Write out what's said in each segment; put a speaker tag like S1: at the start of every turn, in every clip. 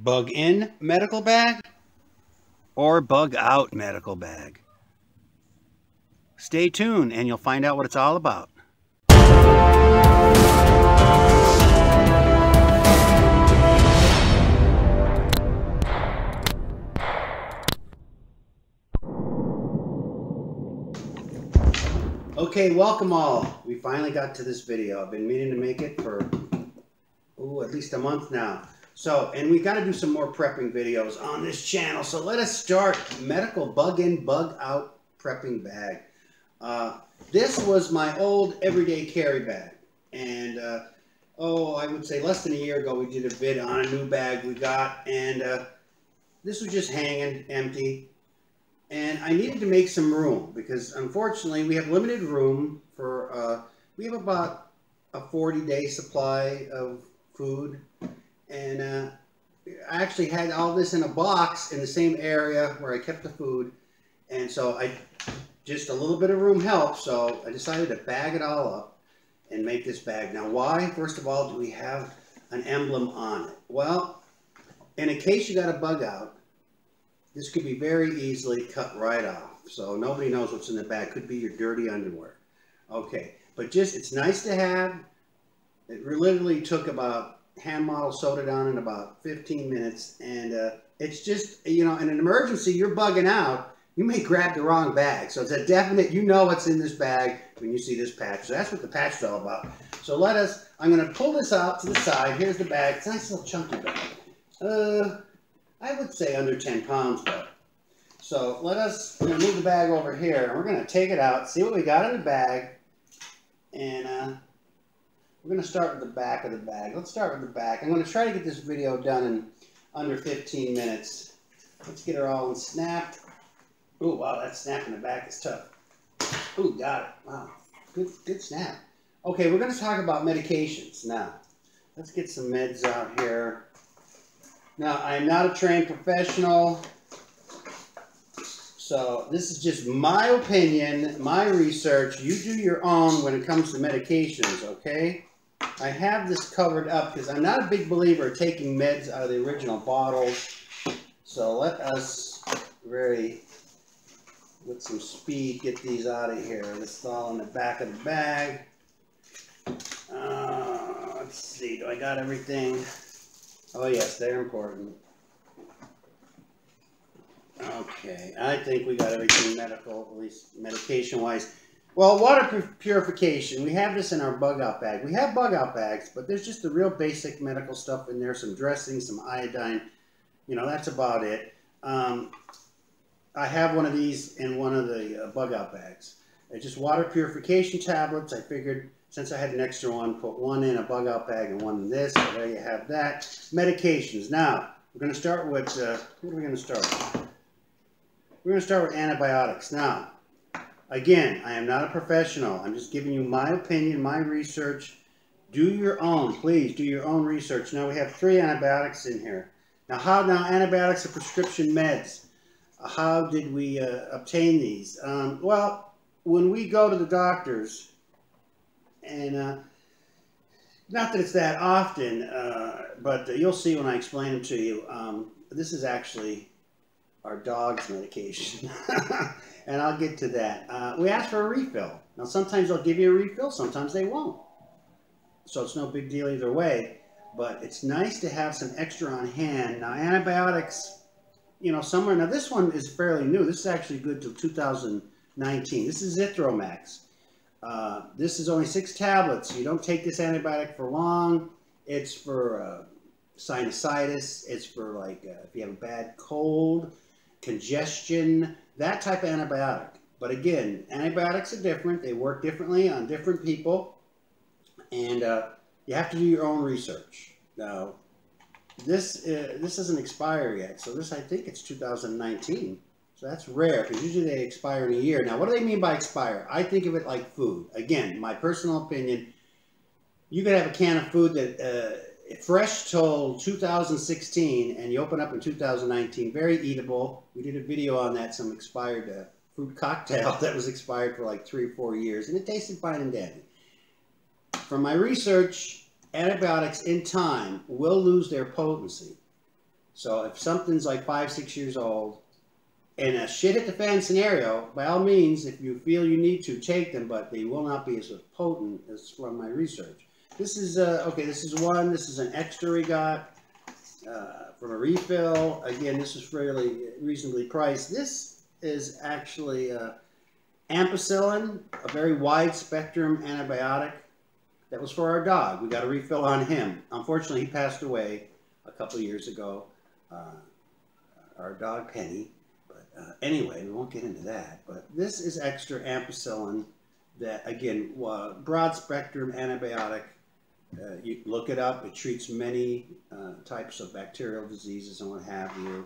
S1: Bug in medical bag or bug out medical bag? Stay tuned and you'll find out what it's all about. Okay, welcome all. We finally got to this video. I've been meaning to make it for at least a month now. So, and we got to do some more prepping videos on this channel. So let us start. Medical bug in, bug out prepping bag. This was my old everyday carry bag. And, I would say less than a year ago, we did a vid on a new bag we got. And this was just hanging empty. And I needed to make some room because unfortunately we have limited room for, we have about a 40-day supply of food. And I actually had all this in a box in the same area where I kept the food. And so just a little bit of room helps. So I decided to bag it all up and make this bag. Now why, first of all, do we have an emblem on it? Well, in case you got a bug out, this could be very easily cut right off. So nobody knows what's in the bag. Could be your dirty underwear. Okay, but it's nice to have. It literally took about hand model sewed it on in about 15 minutes. And it's just, in an emergency, you're bugging out. You may grab the wrong bag. So it's a definite, you know what's in this bag when you see this patch. So that's what the patch is all about. So I'm going to pull this out to the side. Here's the bag. It's a nice little chunky bag. I would say under 10 pounds, but. So we're going to move the bag over here, and we're going to take it out, see what we got in the bag, and we're going to start with the back of the bag. Let's start with the back. I'm going to try to get this video done in under 15 minutes. Let's get her all unsnapped. Oh, wow, that snap in the back is tough. Oh, got it. Wow, good snap. Okay, we're going to talk about medications now. Let's get some meds out here. Now, I'm not a trained professional, so this is just my opinion, my research. You do your own when it comes to medications, okay? I have this covered up because I'm not a big believer of taking meds out of the original bottles. So let us with some speed, get these out of here. This is all in the back of the bag. Let's see, do I got everything? Oh yes, they're important. Okay, I think we got everything medical, at least medication-wise. Well, water purification, we have this in our bug-out bag. We have bug-out bags, but there's just the real basic medical stuff in there, some dressing, some iodine. That's about it. I have one of these in one of the bug-out bags. It's just water purification tablets. I figured since I had an extra one, put one in a bug-out bag and one in this. So there you have that. Medications. Now, we're going to start with, what are we going to start with? We're going to start with antibiotics. Now, again, I am not a professional. I'm just giving you my opinion, my research. Do your own. Please do your own research. Now, we have 3 antibiotics in here. Now, antibiotics are prescription meds. How did we obtain these? Well, when we go to the doctors, and not that it's that often, but you'll see when I explain them to you. This is actually our dog's medication, and I'll get to that. We ask for a refill. Now, sometimes they'll give you a refill, sometimes they won't. So it's no big deal either way, but it's nice to have some extra on hand. Now, antibiotics, somewhere. Now, this one is fairly new. This is actually good till 2019. This is Zithromax. This is only 6 tablets. You don't take this antibiotic for long. It's for sinusitis. It's for if you have a bad cold, congestion, that type of antibiotic. But again, antibiotics are different. They work differently on different people. And you have to do your own research. Now, this doesn't expire yet. So I think it's 2019. So that's rare because usually they expire in a year. Now, what do they mean by expire? I think of it like food. Again, my personal opinion, you could have a can of food that fresh till 2016 and you open up in 2019, very eatable. We did a video on that, some expired fruit cocktail that was expired for like 3 or 4 years, and it tasted fine and dandy. From my research, antibiotics in time will lose their potency. So if something's like 5, 6 years old, in a shit hit the fan scenario, by all means, if you feel you need to, take them, but they will not be as potent as from my research. This is, okay, this is one. This is an extra we got from a refill. Again, this is fairly reasonably priced. This is actually ampicillin, a very wide spectrum antibiotic that was for our dog. We got a refill on him. Unfortunately, he passed away a couple years ago, our dog Penny. Anyway, we won't get into that, but this is extra ampicillin that, again, broad spectrum antibiotic. You look it up. It treats many types of bacterial diseases and what have you.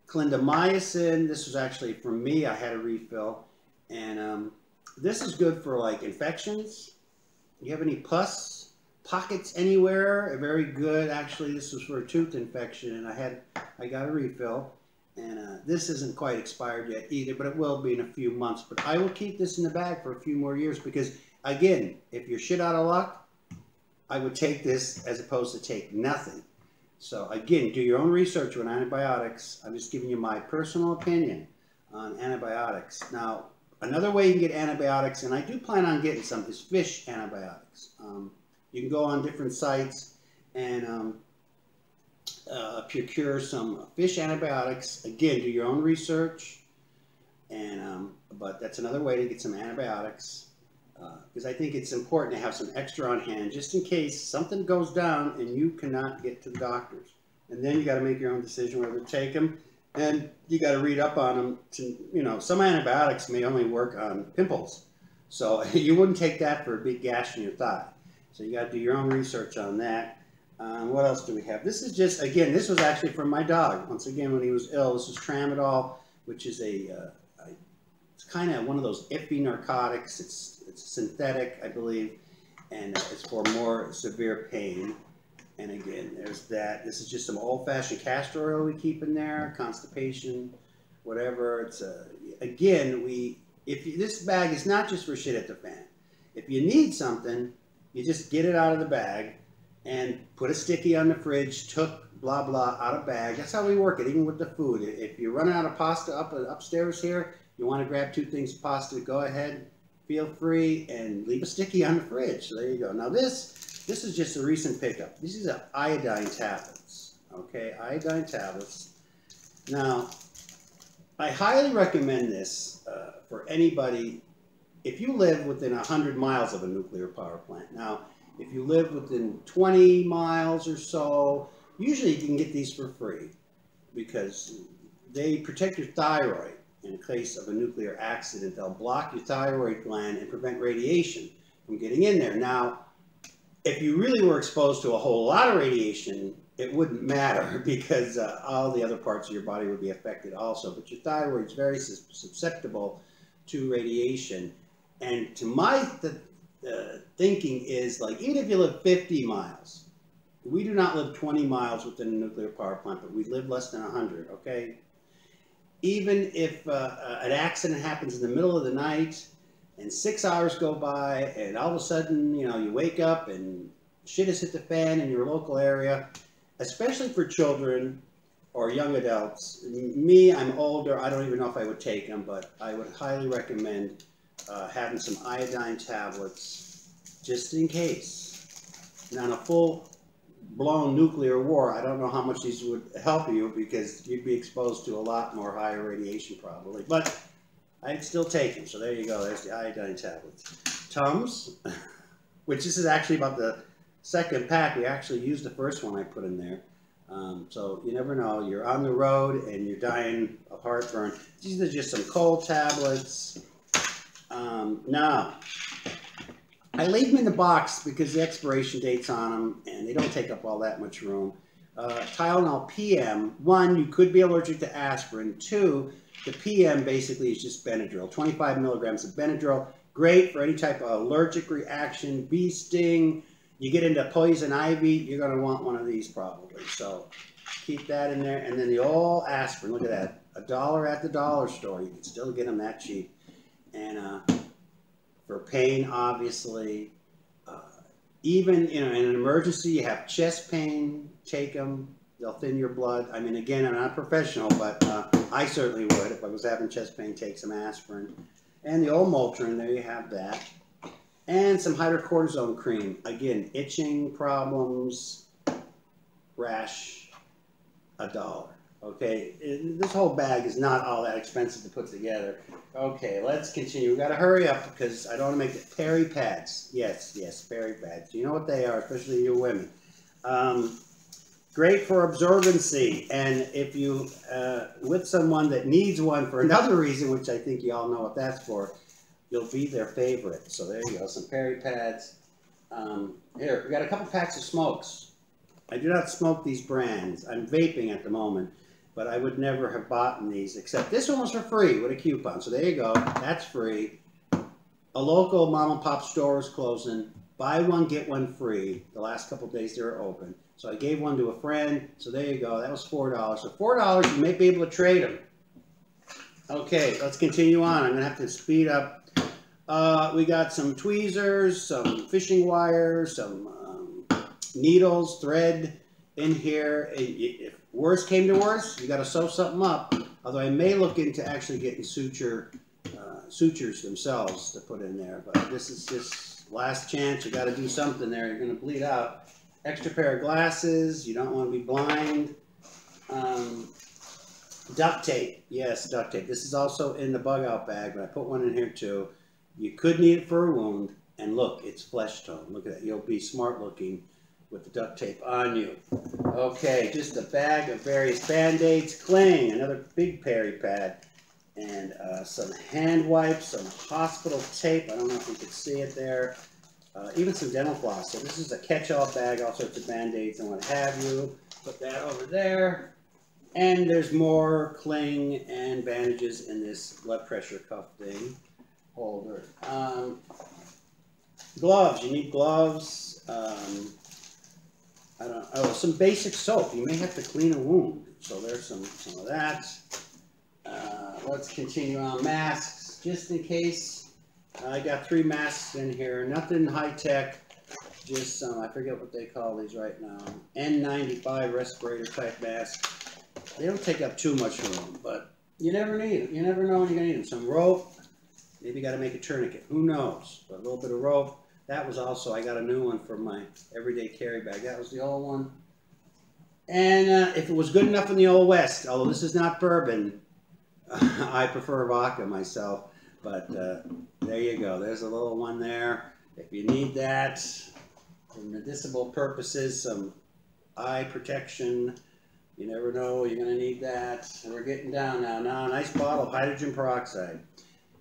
S1: Clindamycin, this was actually from me. I had a refill. And this is good for like infections. You have any pus pockets anywhere? Very good. Actually, this was for a tooth infection, and I got a refill. And this isn't quite expired yet either, but it will be in a few months. But I will keep this in the bag for a few more years because, again, if you're shit out of luck, I would take this as opposed to take nothing. So, again, do your own research on antibiotics. I'm just giving you my personal opinion on antibiotics. Now, another way you can get antibiotics, and I do plan on getting some, is fish antibiotics. You can go on different sites and procure some fish antibiotics. Again, do your own research, and but that's another way to get some antibiotics because I think it's important to have some extra on hand just in case something goes down and you cannot get to the doctors. And then you got to make your own decision whether to take them, and you got to read up on them. Some antibiotics may only work on pimples, so you wouldn't take that for a big gash in your thigh. So you got to do your own research on that. What else do we have? This is just, again, this was actually from my dog. Once again, when he was ill, this was tramadol, which is it's kind of one of those iffy narcotics. It's synthetic, I believe, and it's for more severe pain. And again, there's that. This is just some old-fashioned castor oil we keep in there, constipation, whatever. It's again, this bag is not just for shit at the fan. If you need something, you just get it out of the bag and put a sticky on the fridge, took blah blah out of bag. That's how we work it, even with the food. If you're running out of pasta upstairs here, you want to grab 2 things of pasta, go ahead, feel free, and leave a sticky on the fridge. So there you go. Now this is just a recent pickup. This is iodine tablets. Okay, iodine tablets. Now, I highly recommend this for anybody if you live within 100 miles of a nuclear power plant. Now, if you live within 20 miles or so, usually you can get these for free because they protect your thyroid in case of a nuclear accident. They'll block your thyroid gland and prevent radiation from getting in there. Now, if you really were exposed to a whole lot of radiation, it wouldn't matter because all the other parts of your body would be affected also. But your thyroid is very susceptible to radiation. And to my thinking is, like, even if you live 50 miles, we do not live 20 miles within a nuclear power plant, but we live less than 100, okay? Even if an accident happens in the middle of the night and 6 hours go by and all of a sudden, you wake up and shit has hit the fan in your local area, especially for children or young adults. Me, I'm older, I don't even know if I would take them, but I would highly recommend having some iodine tablets just in case. Now, in a full-blown nuclear war, I don't know how much these would help you because you'd be exposed to a lot more higher radiation probably, but I'd still take them. So there you go, there's the iodine tablets. Tums, which this is actually about the second pack. We actually used the first one I put in there. So you never know, you're on the road and you're dying of heartburn. These are just some cold tablets. Now, I leave them in the box because the expiration date's on them and they don't take up all that much room. Tylenol PM, 1, you could be allergic to aspirin. 2, the PM basically is just Benadryl, 25 milligrams of Benadryl. Great for any type of allergic reaction, bee sting. You get into poison ivy, you're going to want one of these probably. So keep that in there. And then the old aspirin, look at that, $1 at the dollar store. You can still get them that cheap. And for pain, obviously, even in an emergency, you have chest pain, take them. They'll thin your blood. I mean, again, I'm not a professional, but I certainly would. If I was having chest pain, take some aspirin. And the old Motrin, there you have that. And some hydrocortisone cream. Again, itching problems, rash, $1. Okay, this whole bag is not all that expensive to put together. Okay, let's continue. We got to hurry up because I don't want to make it. Peri pads. Yes, peri pads. You know what they are, especially you women. Great for absorbency, and if you with someone that needs one for another reason, which I think you all know what that's for, you'll be their favorite. So there you go, some peri pads. Here, we got a couple packs of smokes. I do not smoke these brands. I'm vaping at the moment, but I would never have bought these, except this one was for free with a coupon. So there you go, that's free. A local mom and pop store is closing. Buy one, get one free. The last couple days they were open. So I gave one to a friend. So there you go, that was $4. So $4, you may be able to trade them. Okay, let's continue on. I'm gonna have to speed up. We got some tweezers, some fishing wires, some needles, thread in here. If worse came to worse, you got to sew something up. Although I may look into actually getting sutures themselves to put in there. But this is just last chance. You got to do something there. You're going to bleed out. Extra pair of glasses. You don't want to be blind. Duct tape. Yes, duct tape. This is also in the bug out bag, but I put one in here too. You could need it for a wound. And look, it's flesh tone. Look at that. You'll be smart looking with the duct tape on you. Okay, just a bag of various Band-Aids, Cling, another big peri pad, and some hand wipes, some hospital tape. I don't know if you can see it there. Even some dental floss. So this is a catch-all bag, all sorts of Band-Aids and what have you. Put that over there. And there's more Cling and bandages in this blood pressure cuff thing holder. Gloves. You need gloves. Some basic soap. You may have to clean a wound. So there's some of that. Let's continue on. Masks, just in case. I got 3 masks in here. Nothing high tech. Just some, I forget what they call these right now. N95 respirator type masks. They don't take up too much room, but you never need them. You never know when you're going to need them. Some rope. Maybe you got to make a tourniquet. Who knows? But a little bit of rope. That was also, I got a new one for my everyday carry bag. That was the old one. And if it was good enough in the Old West, although this is not bourbon, I prefer vodka myself. But there you go. There's a little one there. If you need that for medicinal purposes, some eye protection. You never know, you're going to need that. And we're getting down now. Now, a nice bottle of hydrogen peroxide.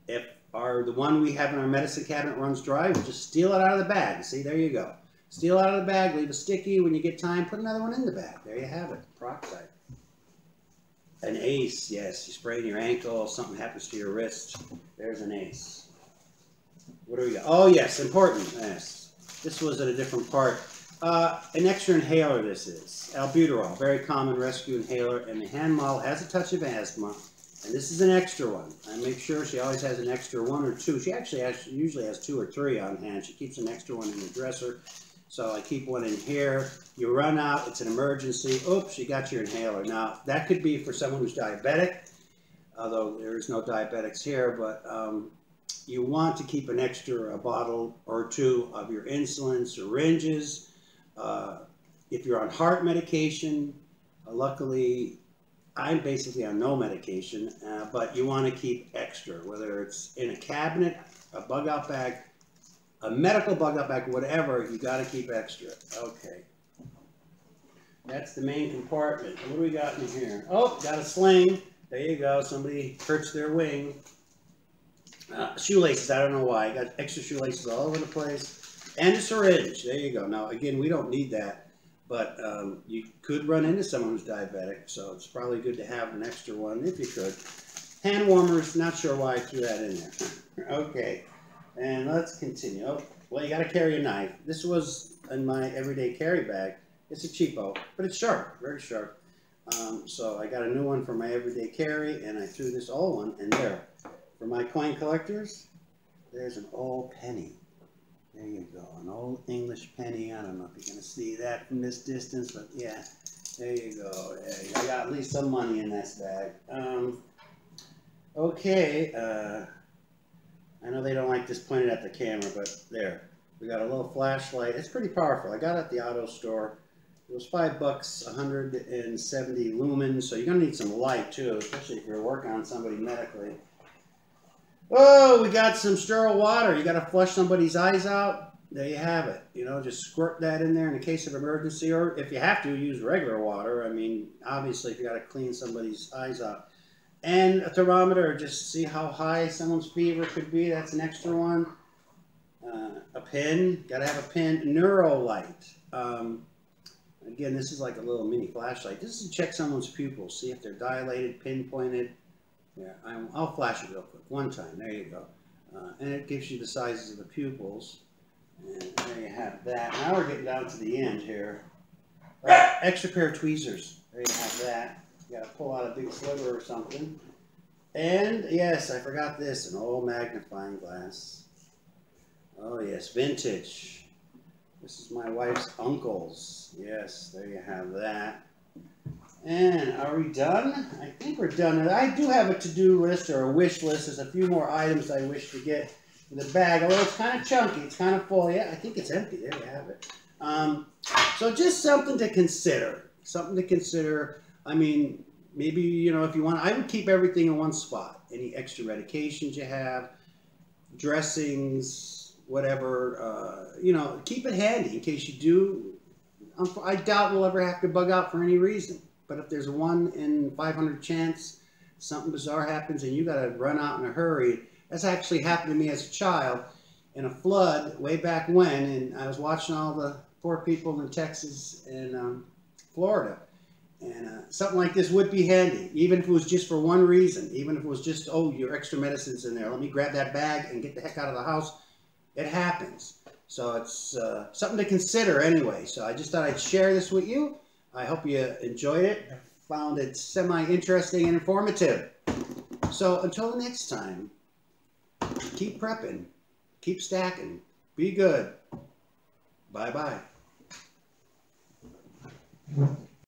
S1: If the one we have in our medicine cabinet runs dry, we'll just steal it out of the bag. See, there you go. Steal out of the bag, leave it sticky. When you get time, put another one in the bag. There you have it, peroxide. An ACE, yes. You sprain your ankle, something happens to your wrist. There's an ACE. What do we got? Oh, yes, important. Yes. This was at a different part. An extra inhaler, this is. Albuterol, very common rescue inhaler. And the hand model has a touch of asthma. And this is an extra one. I make sure she always has an extra 1 or 2. She actually usually has 2 or 3 on hand. She keeps an extra one in the dresser. So I keep one in here. You run out, it's an emergency. Oops, you got your inhaler. Now, that could be for someone who's diabetic, although there is no diabetics here, but you want to keep an extra bottle or 2 of your insulin, syringes. If you're on heart medication, luckily, I'm basically on no medication, but you want to keep extra, whether it's in a cabinet, a bug out bag, a medical bug out bag, whatever, you got to keep extra. Okay. That's the main compartment. What do we got in here? Oh, got a sling. There you go. Somebody hurts their wing. Shoelaces. I don't know why. Got extra shoelaces all over the place. And a syringe. There you go. Now, again, we don't need that. But you could run into someone who's diabetic, so it's probably good to have an extra one if you could. Hand warmers, not sure why I threw that in there. Okay, and let's continue. Oh, well, you got to carry a knife. This was in my everyday carry bag. It's a cheapo, but it's sharp, very sharp. So I got a new one for my everyday carry, and I threw this old one in there. For my coin collectors, there's an old penny. There you go, an old English penny. I don't know if you're going to see that from this distance, but yeah, There you go. I got at least some money in this bag. Okay. I know they don't like this pointed at the camera, but there. We got a little flashlight. It's pretty powerful. I got it at the auto store. It was $5, 170 lumens. So you're gonna need some light too, especially if you're working on somebody medically. Oh, we got some sterile water. You got to flush somebody's eyes out. There you have it. You know, just squirt that in there in a case of emergency, or if you have to, use regular water. I mean, obviously, if you got to clean somebody's eyes out. And a thermometer, just see how high someone's fever could be. That's an extra one. A pin, got to have a pin. Neurolight. Again, this is like a little mini flashlight. This is to check someone's pupils, see if they're dilated, pinpointed. Yeah, I'll flash it real quick. One time. There you go. And it gives you the sizes of the pupils. And there you have that. Now we're getting down to the end here. Right, extra pair of tweezers. There you have that. You got to pull out a big sliver or something. And yes, I forgot this. An old magnifying glass. Oh yes, vintage. This is my wife's uncle's. Yes, there you have that. And are we done? I think we're done. And I do have a to-do list or a wish list. There's a few more items I wish to get in the bag. Although it's kind of chunky. It's kind of full. Yeah, I think it's empty. There you have it. So just something to consider. Something to consider. I mean, maybe, you know, if you want, I would keep everything in one spot. Any extra medications you have, dressings, whatever, you know, keep it handy in case you do. I doubt we'll ever have to bug out for any reason. But if there's a 1 in 500 chance something bizarre happens and you got to run out in a hurry, that's actually happened to me as a child in a flood way back when, and I was watching all the poor people in Texas and Florida. And something like this would be handy, even if it was just for one reason, even if it was just, oh, your extra medicine's in there. Let me grab that bag and get the heck out of the house. It happens. So it's something to consider anyway. So I just thought I'd share this with you. I hope you enjoyed it. Found it semi-interesting and informative. So until the next time, keep prepping, keep stacking, be good. Bye-bye.